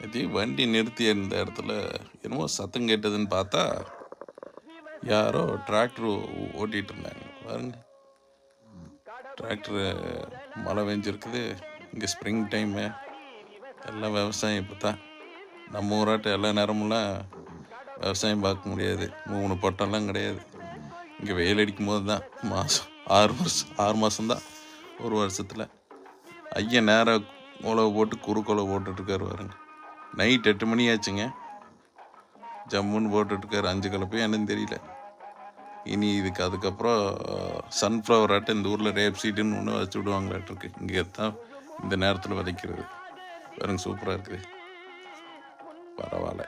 எதையும் வண்டி நிறுத்தி இருந்த இடத்துல என்னமோ சத்தம் கேட்டதுன்னு பார்த்தா யாரோ டிராக்டர் ஓட்டிகிட்டு இருந்தாங்க பாருங்க. டிராக்டரு மழை பெஞ்சிருக்குது, இங்கே ஸ்ப்ரிங் டைமு, எல்லாம் விவசாயம். இப்போ தான் நம்ம ஊராட்ட எல்லா நேரமெல்லாம் விவசாயம் பார்க்க முடியாது, 3 பட்டம்லாம் கிடையாது. இங்கே வெயில் அடிக்கும் போது தான் மாதம் 6 மாதம்தான் ஒரு வருஷத்தில். ஐயன் நேராக உழவு போட்டு குறுக்கொலை போட்டுட்ருக்காரு பாருங்க. நைட் 8 மணி ஆச்சுங்க, ஜம்முன்னு போட்டுட்ருக்காரு. 5 கலப்பையும் என்னன்னு தெரியல. இனி அதுக்கப்புறம் சன்ஃப்ளவர் ஆட்டை இந்த ஊரில் ரேப் சீட்டுன்னு ஒன்று வச்சு விடுவாங்களாட்டிருக்கு. இங்கே தான் இந்த நேரத்தில் விதைக்கிறது பாருங்க. சூப்பராக இருக்குது, பரவாயில்ல.